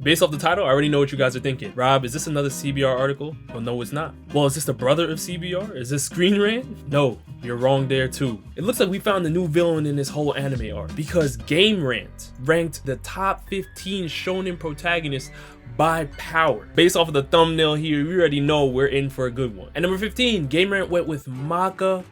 Based off the title, I already know what you guys are thinking. Rob, is this another CBR article? Well, no, it's not. Well, is this the brother of CBR? Is this Screenrant? No, you're wrong there too. It looks like we found the new villain in this whole anime arc, because GAMERANT ranked the top 15 shonen protagonists by power. Based off of the thumbnail here, we already know we're in for a good one. At number 15, GAMERANT went with Maca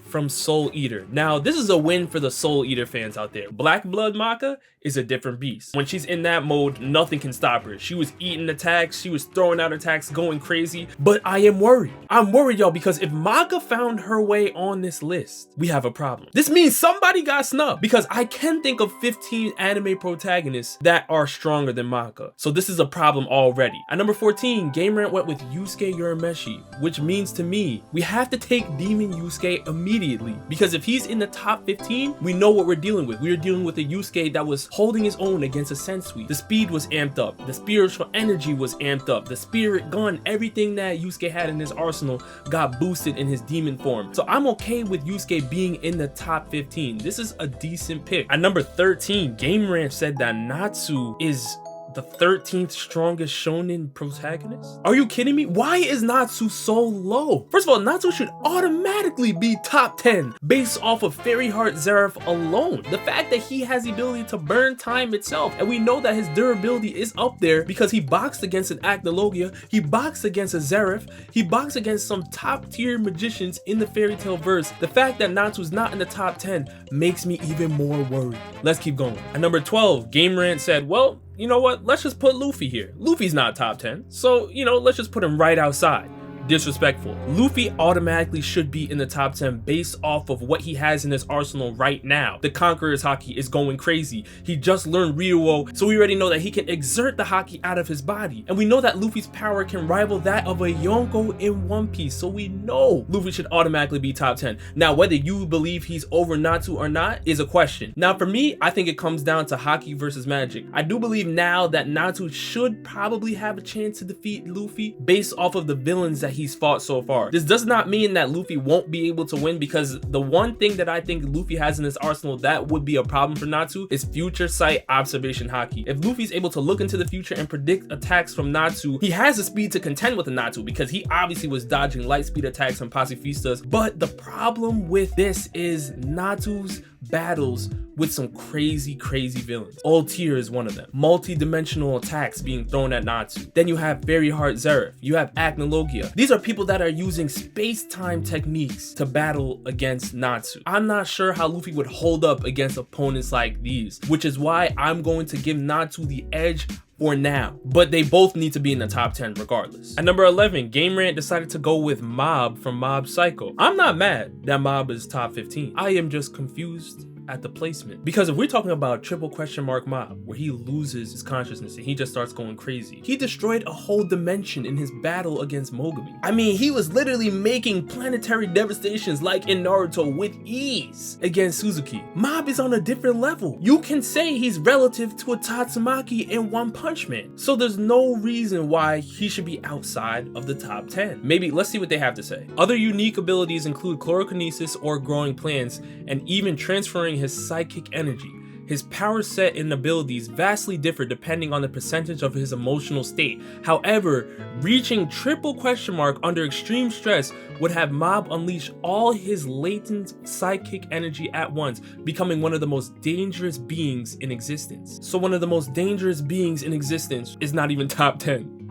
from Soul Eater. Now, this is a win for the Soul Eater fans out there. Black Blood Maca is a different beast. When she's in that mode, nothing can stop her. She was eating attacks, she was throwing out attacks, going crazy. But I am worried. I'm worried, y'all, because if Maca found her way on this list, we have a problem. This means somebody got snubbed, because I can think of 15 anime protagonists that are stronger than Maca. So this is a problem already. At number 14, GAMERANT went with Yusuke Urameshi, which means to me, we have to take Demon Yusuke immediately, because if he's in the top 15, we know what we're dealing with. We're dealing with a Yusuke that was holding his own against a Sensui. The speed was amped up, the spiritual energy was amped up, the spirit gun, everything that Yusuke had in his arsenal got boosted in his demon form. So I'm okay with Yusuke being in the top 15. This is a decent pick. At number 13, GAMERANT said that Natsu is the 13th strongest shonen protagonist? Are you kidding me? Why is Natsu so low? First of all, Natsu should automatically be top 10 based off of Fairy Heart Zeref alone. The fact that he has the ability to burn time itself, and we know that his durability is up there because he boxed against an Acnologia, he boxed against a Zeref, he boxed against some top tier magicians in the fairy tale verse. The fact that Natsu's not in the top 10 makes me even more worried. Let's keep going. At number 12, GAMERANT said, well, you know what? Let's just put Luffy here. Luffy's not top 10. So, let's just put him right outside. Disrespectful. Luffy automatically should be in the top 10 based off of what he has in his arsenal right now. The Conqueror's Haki is going crazy. He just learned Ryuo, so we already know that he can exert the Haki out of his body. And we know that Luffy's power can rival that of a Yonko in One Piece, so we know Luffy should automatically be top 10. Now, whether you believe he's over Natsu or not is a question. Now, for me, I think it comes down to Haki versus Magic. I do believe now that Natsu should probably have a chance to defeat Luffy based off of the villains that he's fought so far. This does not mean that Luffy won't be able to win, because the one thing that I think Luffy has in his arsenal that would be a problem for Natsu is future sight observation Haki. If Luffy's able to look into the future and predict attacks from Natsu, he has the speed to contend with the Natsu, because he obviously was dodging light speed attacks from pacifistas. But the problem with this is Natsu's battles with some crazy villains. Ulquiorra is one of them. Multi-dimensional attacks being thrown at Natsu. Then you have Fairy Heart Zeref. You have Acnologia. These are people that are using space-time techniques to battle against Natsu. I'm not sure how Luffy would hold up against opponents like these, which is why I'm going to give Natsu the edge for now, but they both need to be in the top 10 regardless. At number 11, GAMERANT decided to go with Mob from Mob Psycho. I'm not mad that Mob is top 15. I am just confused at the placement, because if we're talking about triple question mark Mob, where he loses his consciousness and he just starts going crazy, he destroyed a whole dimension in his battle against Mogami. I mean, he was literally making planetary devastations like in Naruto with ease against Suzuki. Mob is on a different level. You can say he's relative to a Tatsumaki in One Punch Man, so there's no reason why he should be outside of the top 10. Maybe let's see what they have to say. Other unique abilities include chlorokinesis or growing plants, and even transferring his psychic energy. His power set and abilities vastly differ depending on the percentage of his emotional state. However, reaching triple question mark under extreme stress would have Mob unleash all his latent psychic energy at once, becoming one of the most dangerous beings in existence. So one of the most dangerous beings in existence is not even top 10.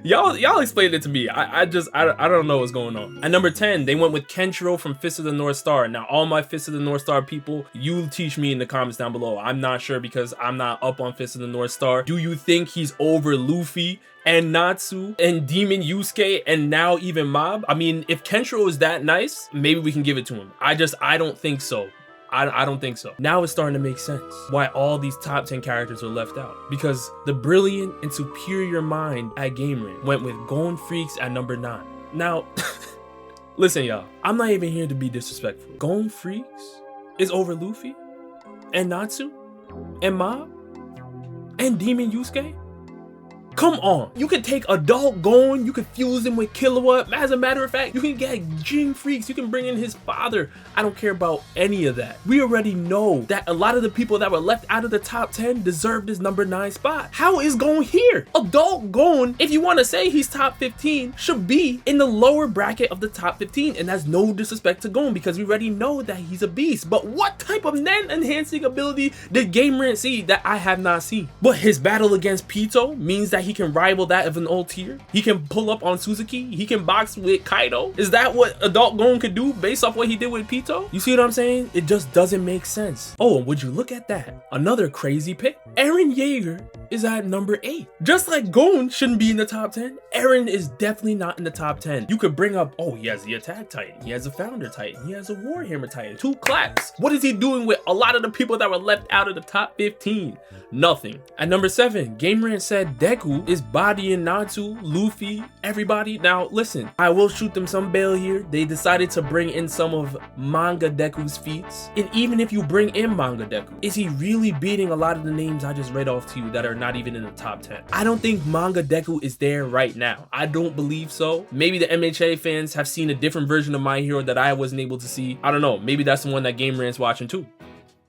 Y'all explained it to me. I don't know what's going on. At number 10, they went with Kentro from Fist of the North Star. Now, all my Fist of the North Star people, you teach me in the comments down below. I'm not sure, because I'm not up on Fist of the North Star. Do you think he's over Luffy and Natsu and Demon Yusuke and now even Mob? I mean, if Kentro is that nice, maybe we can give it to him. I don't think so. I don't think so. Now it's starting to make sense why all these top 10 characters are left out, because the brilliant and superior mind at GAMERANT went with Gon Freaks at number 9. Now, listen y'all, I'm not even here to be disrespectful. Gon Freaks is over Luffy and Natsu and Mob and Demon Yusuke? Come on, you can take adult Gong, you can fuse him with Killua. As a matter of fact, you can get Jing Freaks, you can bring in his father. I don't care about any of that. We already know that a lot of the people that were left out of the top 10 deserve this number 9 spot. How is Gong here? Adult Gong, if you want to say he's top 15, should be in the lower bracket of the top 15, and that's no disrespect to Gong because we already know that he's a beast. But what type of enhancing ability did GAMERANT see that I have not seen? But his battle against Pito means that he can rival that of an ulquiorra. He can pull up on Suzuki. He can box with Kaido. Is that what adult Gong could do based off what he did with Pito? You see what I'm saying? It just doesn't make sense. Oh, and would you look at that? Another crazy pick. Eren Jaeger is at number 8. Just like Gong shouldn't be in the top 10, Eren is definitely not in the top 10. You could bring up, oh, he has the attack titan, he has a founder titan, he has a warhammer titan, 2 claps. What is he doing with a lot of the people that were left out of the top 15? Nothing. At number 7, GAMERANT said Deku is bodying Natsu, Luffy, everybody. Now listen, I will shoot them some bail here. They decided to bring in some of Manga Deku's feats. And even if you bring in Manga Deku, is he really beating a lot of the names I just read off to you that are not even in the top 10? I don't think Manga Deku is there right now. I don't believe so. Maybe the MHA fans have seen a different version of My Hero that I wasn't able to see. I don't know. Maybe that's the one that GAMERANT's watching too.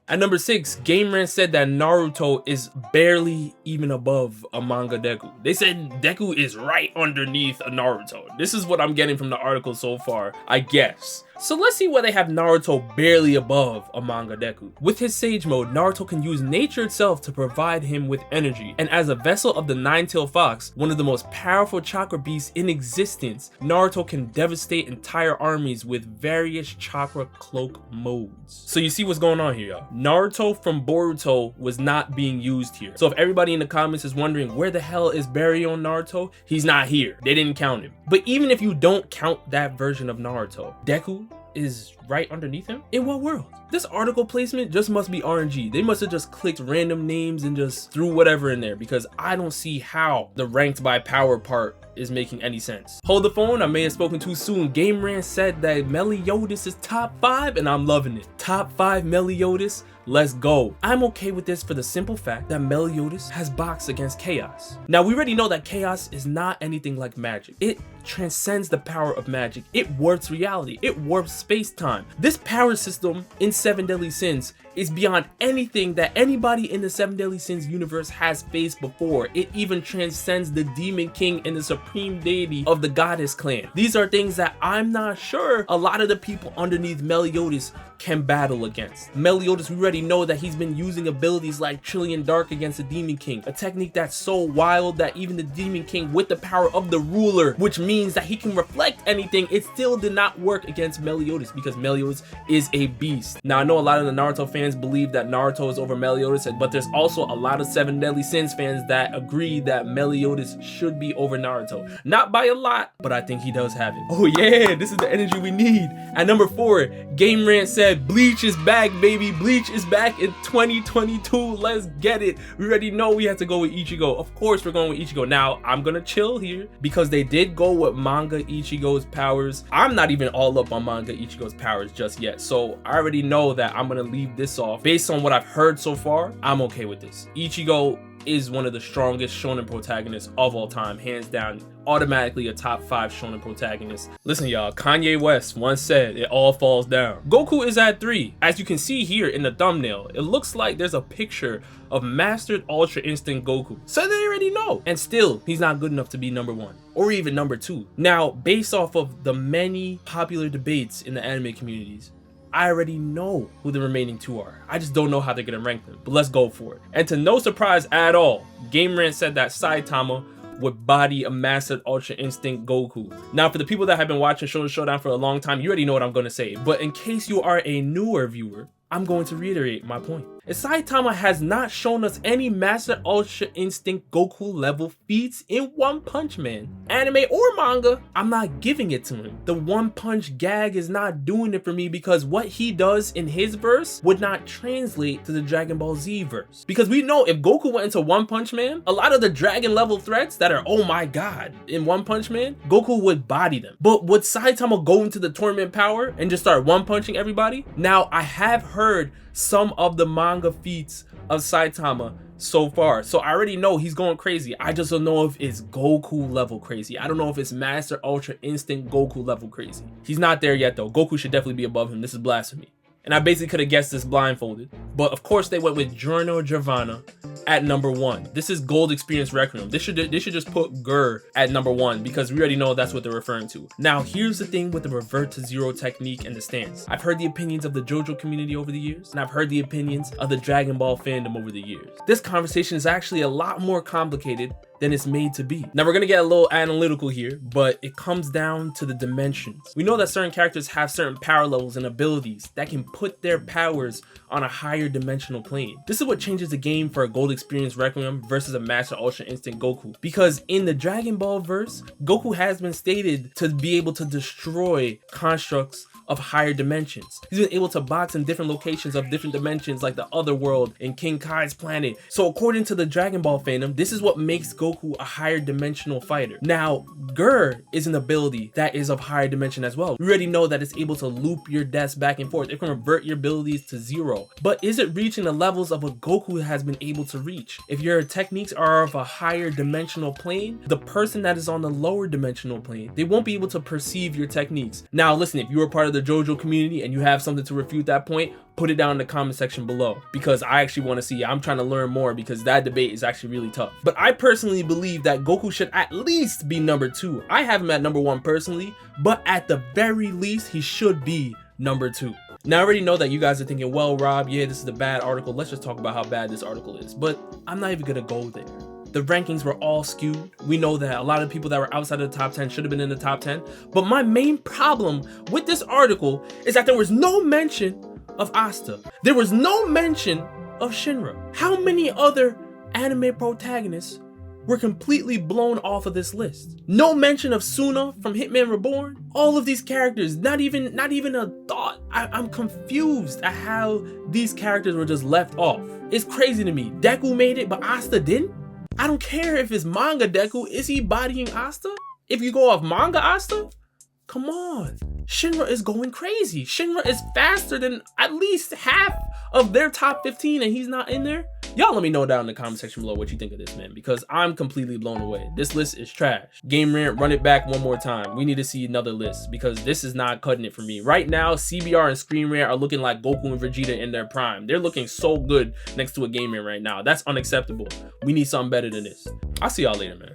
At number 6, GAMERANT said that Naruto is barely even above a Manga Deku. They said Deku is right underneath a Naruto. This is what I'm getting from the article so far, I guess. So let's see why they have Naruto barely above a Manga Deku. With his Sage Mode, Naruto can use nature itself to provide him with energy. And as a vessel of the Nine-Tailed Fox, one of the most powerful chakra beasts in existence, Naruto can devastate entire armies with various chakra cloak modes. So you see what's going on here, y'all. Naruto from Boruto was not being used here. So if everybody in the comments is wondering where the hell is Barry on Naruto, he's not here. They didn't count him. But even if you don't count that version of Naruto, Deku is right underneath him? In what world? This article placement just must be RNG. They must have just clicked random names and just threw whatever in there because I don't see how the ranked by power part is making any sense. Hold the phone, I may have spoken too soon. GAMERANT said that Melios is top 5 and I'm loving it. Top 5 Melios, let's go. I'm okay with this for the simple fact that Melios has boxed against chaos. Now we already know that chaos is not anything like magic. It transcends the power of magic. It warps reality. It warps space-time. This power system in 7 Deadly Sins is beyond anything that anybody in the 7 Deadly Sins universe has faced before. It even transcends the Demon King and the supreme deity of the Goddess clan. These are things that I'm not sure a lot of the people underneath Melios can battle against. Melios, we already know that he's been using abilities like Trillion Dark against the Demon King, a technique that's so wild that even the Demon King with the power of the ruler, which means that he can reflect anything, it still did not work against Melios because Melios is a beast. Now I know a lot of the Naruto fans believe that Naruto is over Melios, but there's also a lot of 7 Deadly Sins fans that agree that Melios should be over Naruto. Not by a lot, but I think he does have it. Oh yeah, this is the energy we need. At number 4, GAMERANT said Bleach is back, baby. Bleach is back in 2022. Let's get it. We already know we have to go with Ichigo. Of course we're going with Ichigo. Now I'm gonna chill here because they did go with manga Ichigo's powers. I'm not even all up on manga Ichigo's powers just yet, so I already know that I'm gonna leave this off. Based on what I've heard so far, I'm okay with this. Ichigo is one of the strongest shonen protagonists of all time, hands down, automatically a top 5 shonen protagonist. Listen y'all, Kanye West once said it all falls down. Goku is at 3. As you can see here in the thumbnail, it looks like there's a picture of mastered Ultra Instinct Goku. So they already know. And still, he's not good enough to be number 1 or even number 2. Now, based off of the many popular debates in the anime communities, I already know who the remaining 2 are. I just don't know how they're gonna rank them, but let's go for it. And to no surprise at all, GAMERANT said that Saitama would body a mastered Ultra Instinct Goku. Now, for the people that have been watching Showdown for a long time, you already know what I'm gonna say. But in case you are a newer viewer, I'm going to reiterate my point. Saitama has not shown us any Master Ultra Instinct Goku level feats in One Punch Man. Anime or manga, I'm not giving it to him. The One Punch gag is not doing it for me because what he does in his verse would not translate to the Dragon Ball Z verse. Because we know if Goku went into One Punch Man, a lot of the dragon level threats that are, oh my god, in One Punch Man, Goku would body them. But would Saitama go into the Torment power and just start one punching everybody? Now, I have heard some of the manga feats of Saitama so far. So I already know he's going crazy. I just don't know if it's Goku level crazy. I don't know if it's Master Ultra Instinct Goku level crazy. He's not there yet though. Goku should definitely be above him. This is blasphemy. And I basically could have guessed this blindfolded. But of course they went with Giorno Giovanna at number 1. This is Gold Experience Requiem. They should just put Gur at number 1 because we already know that's what they're referring to. Now here's the thing with the revert to zero technique and the stance. I've heard the opinions of the JoJo community over the years, and I've heard the opinions of the Dragon Ball fandom over the years. This conversation is actually a lot more complicated than it's made to be. Now we're gonna get a little analytical here, but it comes down to the dimensions. We know that certain characters have certain power levels and abilities that can put their powers on a higher dimensional plane. This is what changes the game for a Gold Experience Requiem versus a Master Ultra Instinct Goku. Because in the Dragon Ball verse, Goku has been stated to be able to destroy constructs of higher dimensions. He's been able to box in different locations of different dimensions like the other world and King Kai's planet. So according to the Dragon Ball fandom, this is what makes Goku a higher dimensional fighter. Now, Gur is an ability that is of higher dimension as well. We already know that it's able to loop your deaths back and forth. It can revert your abilities to 0. But is it reaching the levels of what Goku has been able to reach? If your techniques are of a higher dimensional plane, the person that is on the lower dimensional plane, they won't be able to perceive your techniques. Now listen, if you were part of the JoJo community and you have something to refute that point, put it down in the comment section below, because I actually want to see. I'm trying to learn more because that debate is actually really tough. But I personally believe that Goku should at least be number 2. I have him at number 1 personally, but at the very least he should be number 2. Now I already know that you guys are thinking, well Rob, yeah, this is a bad article, let's just talk about how bad this article is. But I'm not even gonna go there. The rankings were all skewed. We know that a lot of people that were outside of the top 10 should have been in the top 10. But my main problem with this article is that there was no mention of Asta. There was no mention of Shinra. How many other anime protagonists were completely blown off of this list? No mention of Suna from Hitman Reborn. All of these characters, not even a thought. I'm confused at how these characters were just left off. It's crazy to me. Deku made it, but Asta didn't? I don't care if it's Manga Deku. Is he bodying Asta? If you go off Manga Asta? Come on. Shinra is going crazy. Shinra is faster than at least half of their top 15 and he's not in there. Y'all let me know down in the comment section below what you think of this, man, because I'm completely blown away. This list is trash. GAMERANT, run it back one more time. We need to see another list because this is not cutting it for me. Right now, CBR and Screenrant are looking like Goku and Vegeta in their prime. They're looking so good next to a GAMERANT right now. That's unacceptable. We need something better than this. I'll see y'all later, man.